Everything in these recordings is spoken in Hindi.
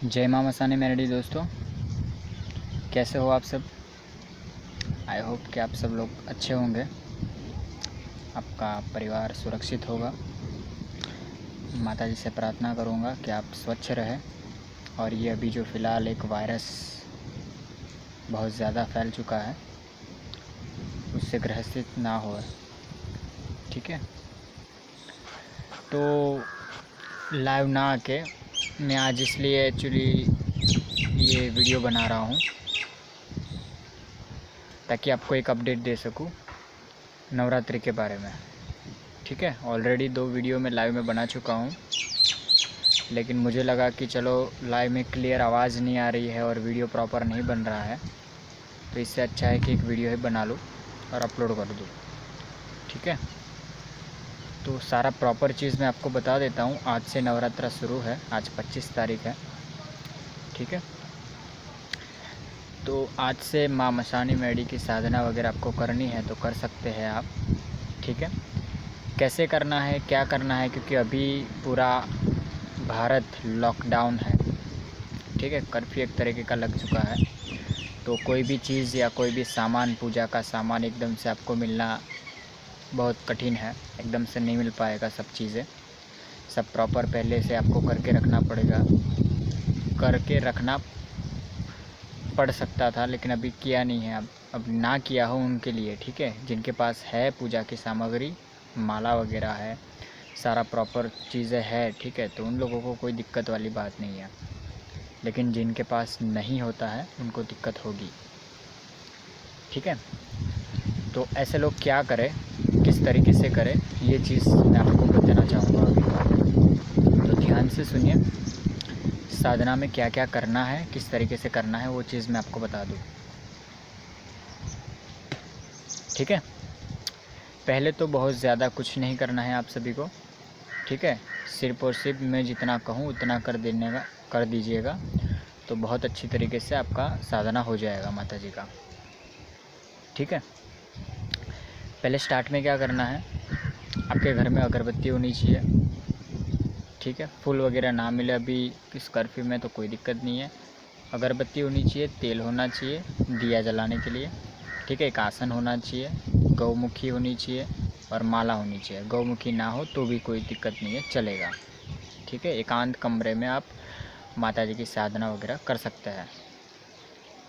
जय माँ मसाने मेरे दोस्तों, कैसे हो आप सब। आई होप कि आप सब लोग अच्छे होंगे, आपका परिवार सुरक्षित होगा। माता जी से प्रार्थना करूँगा कि आप स्वच्छ रहें और ये अभी जो फ़िलहाल एक वायरस बहुत ज़्यादा फैल चुका है उससे ग्रसित ना हो। ठीक है, तो लाइव ना आके मैं आज इसलिए एक्चुअली ये वीडियो बना रहा हूँ ताकि आपको एक अपडेट दे सकूँ नवरात्रि के बारे में। ठीक है, ऑलरेडी 2 वीडियो मैं लाइव में बना चुका हूँ, लेकिन मुझे लगा कि चलो लाइव में क्लियर आवाज़ नहीं आ रही है और वीडियो प्रॉपर नहीं बन रहा है, तो इससे अच्छा है कि एक वीडियो ही बना लूँ और अपलोड कर दूँ। ठीक है, तो सारा प्रॉपर चीज़ मैं आपको बता देता हूँ। आज से नवरात्रा शुरू है, आज 25 तारीख है। ठीक है, तो आज से माँ मसानी मेडी की साधना वगैरह आपको करनी है तो कर सकते हैं आप। ठीक है, कैसे करना है, क्या करना है, क्योंकि अभी पूरा भारत लॉकडाउन है। ठीक है, कर्फ्यू एक तरीके का लग चुका है, तो कोई भी चीज़ या कोई भी सामान, पूजा का सामान एकदम से आपको मिलना बहुत कठिन है। एकदम से नहीं मिल पाएगा सब चीज़ें, सब प्रॉपर पहले से आपको करके रखना पड़ेगा, करके रखना पड़ सकता था लेकिन अभी किया नहीं है। अब ना किया हो उनके लिए, ठीक है, जिनके पास है पूजा की सामग्री, माला वगैरह है, सारा प्रॉपर चीज़ें है, ठीक है, तो उन लोगों को कोई दिक्कत वाली बात नहीं है। लेकिन जिनके पास नहीं होता है उनको दिक्कत होगी। ठीक है, तो ऐसे लोग क्या करें, किस तरीके से करें, ये चीज़ मैं आपको बताना चाहूँगा अभी। तो ध्यान से सुनिए, साधना में क्या क्या करना है, किस तरीके से करना है, वो चीज़ मैं आपको बता दूँ। ठीक है, पहले तो बहुत ज़्यादा कुछ नहीं करना है आप सभी को। ठीक है, सिर्फ़ और सिर्फ मैं जितना कहूँ उतना कर दीजिएगा, तो बहुत अच्छी तरीके से आपका साधना हो जाएगा माता जी का। ठीक है, पहले स्टार्ट में क्या करना है, आपके घर में अगरबत्ती होनी चाहिए। ठीक है, फूल वगैरह ना मिले अभी इस कर्फ्यू में तो कोई दिक्कत नहीं है, अगरबत्ती होनी चाहिए, तेल होना चाहिए दिया जलाने के लिए। ठीक है, एक आसन होना चाहिए, गौमुखी होनी चाहिए और माला होनी चाहिए। गौमुखी ना हो तो भी कोई दिक्कत नहीं है, चलेगा। ठीक है, एकांत कमरे में आप माता जी की साधना वगैरह कर सकते हैं।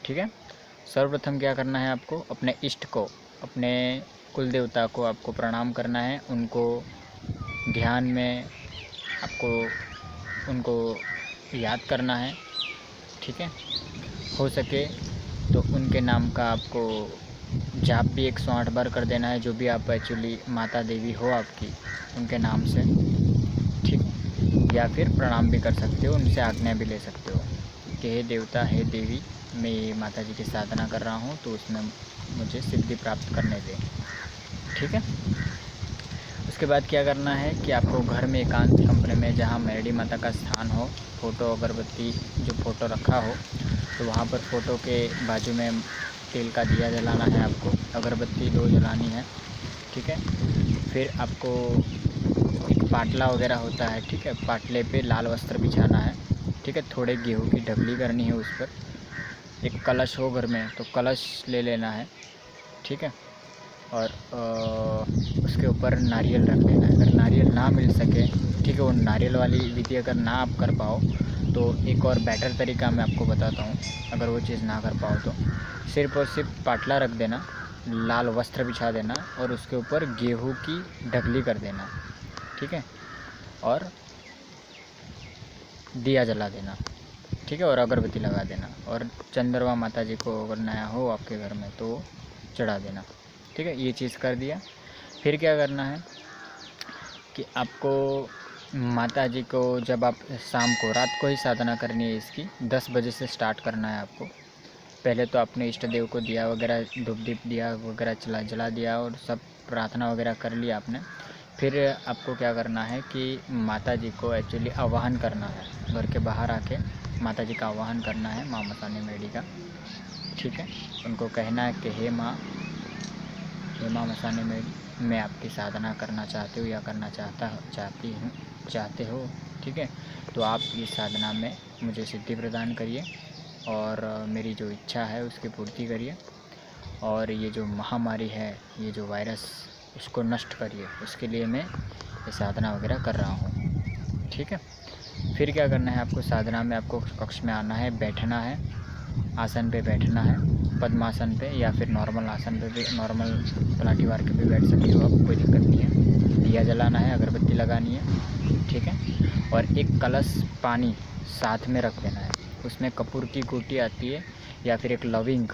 ठीक है, सर्वप्रथम क्या करना है, आपको अपने इष्ट को, अपने कुल देवता को आपको प्रणाम करना है। उनको ध्यान में आपको उनको याद करना है। ठीक है, हो सके तो उनके नाम का आपको जाप भी 108 बार कर देना है, जो भी आप एक्चुअली माता देवी हो आपकी, उनके नाम से। ठीक, या फिर प्रणाम भी कर सकते हो, उनसे आज्ञा भी ले सकते हो कि हे देवता, हे देवी, मैं ये माता जी की साधना कर रहा हूँ तो उसमें मुझे सिद्धि प्राप्त करने दें। ठीक है, उसके बाद क्या करना है कि आपको घर में एकांत कमरे में, जहाँ मेरडी माता का स्थान हो, फ़ोटो अगरबत्ती जो फ़ोटो रखा हो, तो वहाँ पर फ़ोटो के बाजू में तेल का दिया जलाना है आपको, अगरबत्ती 2 जलानी है। ठीक है, फिर आपको एक पाटला वगैरह होता है, ठीक है, पाटले पे लाल वस्त्र बिछाना है। ठीक है, थोड़े गेहूँ की ढबली करनी है उस पर। एक कलश हो घर में तो कलश ले लेना है। ठीक है, और उसके ऊपर नारियल रख देना है। अगर नारियल ना मिल सके, ठीक है, वो नारियल वाली विधि अगर ना आप कर पाओ तो एक और बेटर तरीका मैं आपको बताता हूँ। अगर वो चीज़ ना कर पाओ तो सिर्फ़ और सिर्फ पाटला रख देना, लाल वस्त्र बिछा देना और उसके ऊपर गेहूँ की ढकली कर देना। ठीक है, और दिया जला देना। ठीक है, और अगरबत्ती लगा देना, और चंद्रमा माता जी को अगर नया हो आपके घर में तो चढ़ा देना। ठीक है, ये चीज़ कर दिया। फिर क्या करना है कि आपको माता जी को, जब आप शाम को, रात को ही साधना करनी है इसकी, 10 बजे से स्टार्ट करना है आपको। पहले तो अपने इष्ट देव को दिया वगैरह, धूप दीप दिया वगैरह जला दिया और सब प्रार्थना वगैरह कर लिया आपने। फिर आपको क्या करना है कि माता जी को एक्चुअली आवाहन करना है, घर के बाहर आके माता जी का आवाहन करना है, माँ मसानी मेडी का। ठीक है, उनको कहना है कि हे माँ, हे माँ मसानी मेडी, मैं आपकी साधना करना चाहती हूँ या करना चाहती हूँ, चाहते हो ठीक है। तो आप इस साधना में मुझे सिद्धि प्रदान करिए और मेरी जो इच्छा है उसकी पूर्ति करिए, और ये जो महामारी है, ये जो वायरस, उसको नष्ट करिए। उसके लिए मैं ये साधना वगैरह कर रहा हूँ, ठीक है। फिर क्या करना है आपको, साधना में आपको कक्ष में आना है, बैठना है, आसन पे बैठना है, पद्मासन पे या फिर नॉर्मल आसन पे भी, नॉर्मल पलाटी वार के भी बैठ सकते हो आप, कोई दिक्कत नहीं है। दिया जलाना है, अगरबत्ती लगानी है, ठीक है। और एक कलश पानी साथ में रख देना है, उसमें कपूर की गोटी आती है या फिर एक लविंग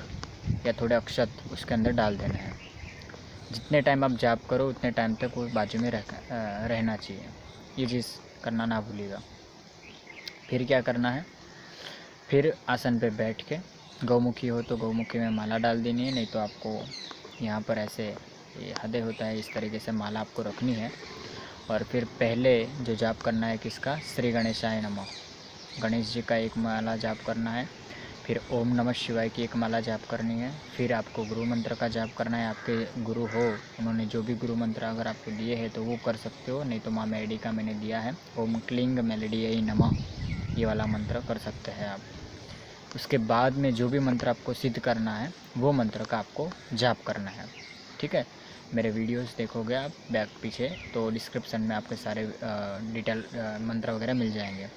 या थोड़े अक्षत उसके अंदर डाल देना है। जितने टाइम आप जाप करो उतने टाइम तक वो बाजू में रहना चाहिए। ये चीज़ करना ना भूलिएगा। फिर क्या करना है, फिर आसन पे बैठ के, गौमुखी हो तो गौमुखी में माला डाल देनी है, नहीं तो आपको यहाँ पर ऐसे ये हृदय होता है, इस तरीके से माला आपको रखनी है। और फिर पहले जो जाप करना है किसका, श्री गणेशाय नमः, गणेश जी का एक माला जाप करना है। फिर ओम नमः शिवाय की एक माला जाप करनी है। फिर आपको गुरु मंत्र का जाप करना है। आपके गुरु हो, उन्होंने जो भी गुरु मंत्र अगर आपको दिए हैं तो वो कर सकते हो, नहीं तो माँ मेलडी का मैंने दिया है, ओम क्लिंग मेलडीयै नमः, ये वाला मंत्र कर सकते हैं आप। उसके बाद में जो भी मंत्र आपको सिद्ध करना है वो मंत्र का आपको जाप करना है, ठीक है। मेरे वीडियोस देखोगे आप बैक पीछे तो डिस्क्रिप्शन में आपके सारे डिटेल मंत्र वगैरह मिल जाएंगे।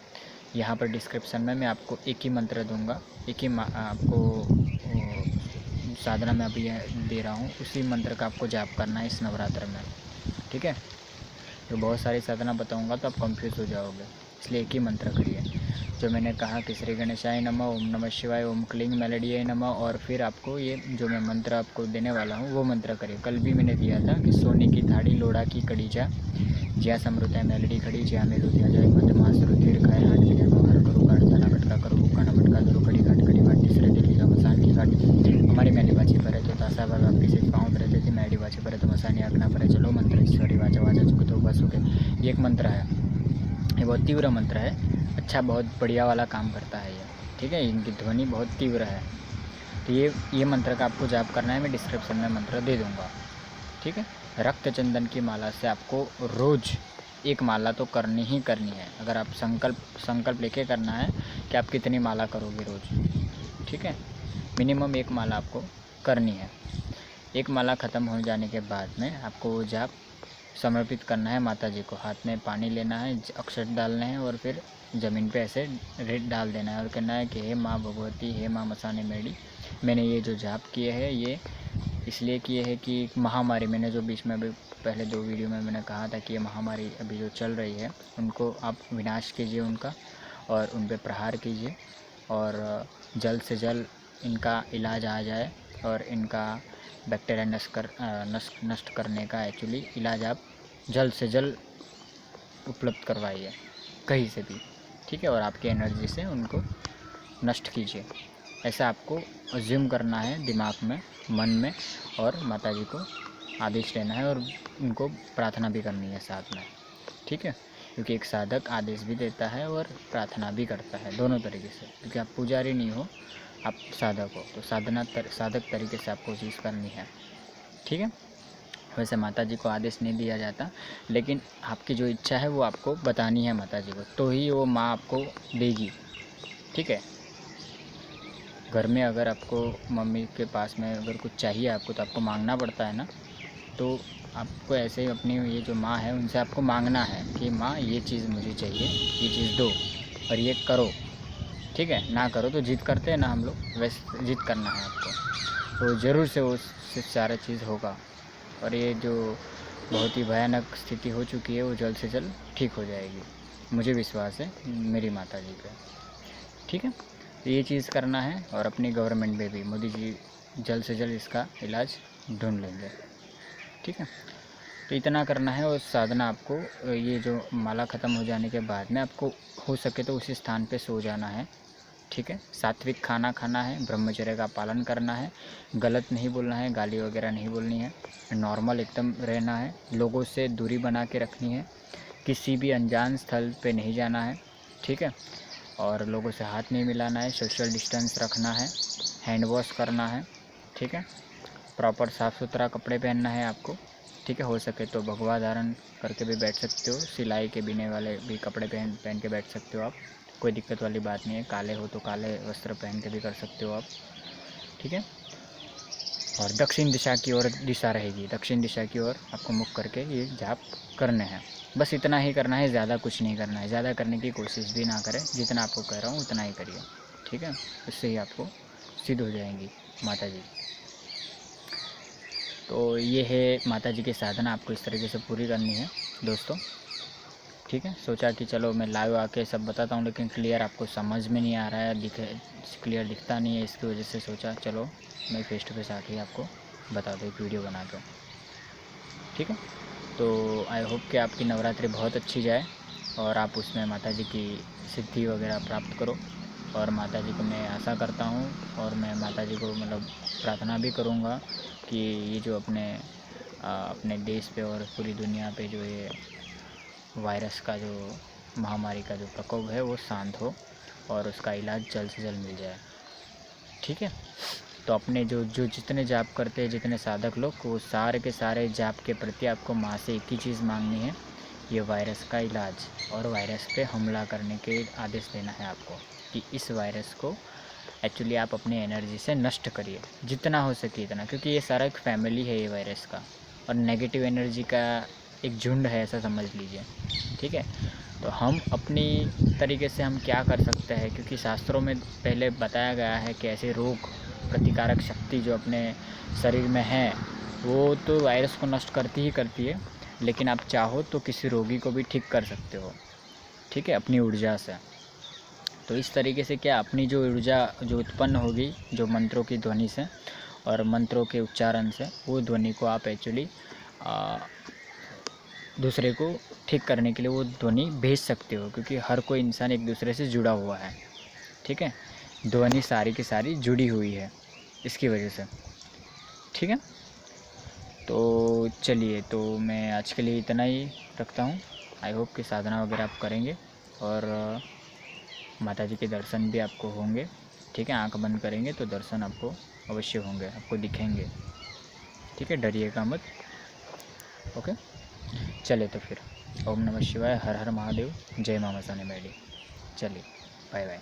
यहाँ पर डिस्क्रिप्शन में मैं आपको एक ही मंत्र दूंगा, एक ही आपको साधना में अभी दे रहा हूँ, उसी मंत्र का आपको जाप करना है इस नवरात्र में, ठीक है। तो बहुत सारी साधना बताऊँगा तो आप कंफ्यूज हो जाओगे, इसलिए एक ही मंत्र करिए। जो मैंने कहा कि श्री गणेशाय नमः, ओम नमः शिवाय, ओम क्लीं मेलडीयै नमः, और फिर आपको ये जो मैं मंत्र आपको देने वाला हूँ वो मंत्र करिए। कल भी मैंने दिया था कि सोने की थाड़ी लोढ़ा की कड़ी जा, ज्या समृत है मेलडी खड़ी, ज्या में लुधिया जाए मध्यमास रुधिर खाए, हाट के हर करो काट जाना कटका करो भूखा न भटका दो कड़ी घाट कड़ी घाट तीसरे दिल्ली का मसान की घाट, हमारी मैली बाची पर तो तासा बाबा आपकी सिर्फ पाँव पर रहते थे, मैडी बाची पर तो मसानी आगना पर चलो मंत्र ईश्वरी वाचा वाचा चुके तो बस हो गए। ये एक मंत्र है, ये बहुत तीव्र मंत्र है, अच्छा बहुत बढ़िया वाला काम करता है ये, ठीक है। इनकी ध्वनि बहुत तीव्र है। तो ये मंत्र का आपको जाप करना है, मैं डिस्क्रिप्शन में मंत्र दे दूँगा, ठीक है। रक्त चंदन की माला से आपको रोज़ एक माला तो करनी ही करनी है। अगर आप संकल्प लेके करना है कि आप कितनी माला करोगे रोज़, ठीक है। मिनिमम एक माला आपको करनी है। एक माला ख़त्म हो जाने के बाद में आपको वो जाप समर्पित करना है माता जी को। हाथ में पानी लेना है, अक्षत डालने हैं और फिर ज़मीन पे ऐसे रेत डाल देना है और कहना है कि हे माँ भगवती, हे माँ मसाने मेरी, मैंने ये जो जाप किए हैं ये इसलिए किए हैं कि महामारी, मैंने जो बीच में अभी पहले 2 वीडियो में मैंने कहा था कि ये महामारी अभी जो चल रही है उनको आप विनाश कीजिए उनका, और उन पर प्रहार कीजिए, और जल्द से जल्द इनका इलाज आ जाए, और इनका बैक्टीरिया नष्ट करने का एक्चुअली इलाज आप जल्द से जल्द उपलब्ध करवाइए कहीं से भी, ठीक है। और आपकी एनर्जी से उनको नष्ट कीजिए। ऐसा आपको अज्यूम करना है दिमाग में, मन में, और माता जी को आदेश देना है और उनको प्रार्थना भी करनी है साथ में, ठीक है। क्योंकि एक साधक आदेश भी देता है और प्रार्थना भी करता है, दोनों तरीके से, क्योंकि आप पुजारी नहीं हो, आप साधक हो, तो साधक तरीके से आपको चीज़ करनी है, ठीक है। वैसे माता जी को आदेश नहीं दिया जाता, लेकिन आपकी जो इच्छा है वो आपको बतानी है माता जी को, तो ही वो माँ आपको देगी, ठीक है। घर में अगर आपको मम्मी के पास में अगर कुछ चाहिए आपको तो आपको मांगना पड़ता है ना, तो आपको ऐसे ही अपनी ये जो माँ है उनसे आपको मांगना है कि माँ ये चीज़ मुझे चाहिए, ये चीज़ दो और ये करो, ठीक है। ना करो तो जिद करते हैं ना हम लोग, वैसे जिद करना है आपको, तो ज़रूर से वो सारा चीज़ होगा। और ये जो बहुत ही भयानक स्थिति हो चुकी है वो जल्द से जल्द ठीक हो जाएगी, मुझे विश्वास है मेरी माता जी पे, ठीक है। तो ये चीज़ करना है, और अपनी गवर्नमेंट में भी मोदी जी जल्द से जल्द इसका इलाज ढूंढ लेंगे, ठीक है। तो इतना करना है। और साधना आपको ये जो माला ख़त्म हो जाने के बाद में आपको हो सके तो उसी स्थान पे सो जाना है, ठीक है। सात्विक खाना खाना है, ब्रह्मचर्य का पालन करना है, गलत नहीं बोलना है, गाली वगैरह नहीं बोलनी है, नॉर्मल एकदम रहना है, लोगों से दूरी बना के रखनी है, किसी भी अनजान स्थल पे नहीं जाना है, ठीक है। और लोगों से हाथ नहीं मिलाना है, सोशल डिस्टेंस रखना है, हैंड वॉश करना है, ठीक है। प्रॉपर साफ़ सुथरा कपड़े पहनना है आपको, ठीक है। हो सके तो भगवा धारण करके भी बैठ सकते हो, सिलाई के बिने वाले भी कपड़े पहन के बैठ सकते हो आप, कोई दिक्कत वाली बात नहीं है। काले हो तो काले वस्त्र पहन के भी कर सकते हो आप, ठीक है। और दक्षिण दिशा की ओर दिशा रहेगी, दक्षिण दिशा की ओर आपको मुख करके ये जाप करने हैं। बस इतना ही करना है, ज़्यादा कुछ नहीं करना है। ज़्यादा करने की कोशिश भी ना करें, जितना आपको कह रहा हूँ उतना ही करिए, ठीक है। इससे ही आपको सिद्ध हो जाएंगी माता जी। तो ये है माता जी की साधना, आपको इस तरीके से पूरी करनी है दोस्तों, ठीक है। सोचा कि चलो मैं लाइव आके सब बताता हूँ, लेकिन क्लियर आपको समझ में नहीं आ रहा है, क्लियर दिखता नहीं है, इसकी वजह से सोचा चलो मैं फेस टू फेस आके आपको बता दूँ, एक वीडियो बना दूँ, ठीक है। तो आई होप कि आपकी नवरात्रि बहुत अच्छी जाए और आप उसमें माता जी की सिद्धि वगैरह प्राप्त करो। और माता जी को मैं आशा करता हूँ, और मैं माता जी को मतलब प्रार्थना भी करूँगा कि ये जो अपने देश पे और पूरी दुनिया पे जो ये वायरस का जो महामारी का जो प्रकोप है वो शांत हो और उसका इलाज जल्द से जल्द मिल जाए, ठीक है। तो अपने जो जितने जाप करते हैं, जितने साधक लोग, वो सारे के सारे जाप के प्रति आपको माँ से एक ही चीज़ मांगनी है, ये वायरस का इलाज और वायरस पे हमला करने के आदेश देना है आपको, कि इस वायरस को एक्चुअली आप अपनी एनर्जी से नष्ट करिए जितना हो सके इतना, क्योंकि ये सारा एक फैमिली है ये वायरस का, और नेगेटिव एनर्जी का एक झुंड है, ऐसा समझ लीजिए, ठीक है। तो हम अपनी तरीके से हम क्या कर सकते हैं, क्योंकि शास्त्रों में पहले बताया गया है कि ऐसे रोग प्रतिकारक शक्ति जो अपने शरीर में है वो तो वायरस को नष्ट करती ही करती है, लेकिन आप चाहो तो किसी रोगी को भी ठीक कर सकते हो, ठीक है, अपनी ऊर्जा से। तो इस तरीके से क्या अपनी जो ऊर्जा जो उत्पन्न होगी जो मंत्रों की ध्वनि से और मंत्रों के उच्चारण से, वो ध्वनि को आप एक्चुअली दूसरे को ठीक करने के लिए वो ध्वनि भेज सकते हो, क्योंकि हर कोई इंसान एक दूसरे से जुड़ा हुआ है, ठीक है। ध्वनि सारी की सारी जुड़ी हुई है इसकी वजह से, ठीक है। तो चलिए, तो मैं आज के लिए इतना ही रखता हूँ। आई होप कि साधना वगैरह आप करेंगे और माता जी के दर्शन भी आपको होंगे, ठीक है। आंख बंद करेंगे तो दर्शन आपको अवश्य होंगे, आपको दिखेंगे, ठीक है। डरिएगा मत, ओके। चले तो फिर, ओम नमः शिवाय, हर हर महादेव, जय मां मसाने मैडी। चलिए, बाय बाय।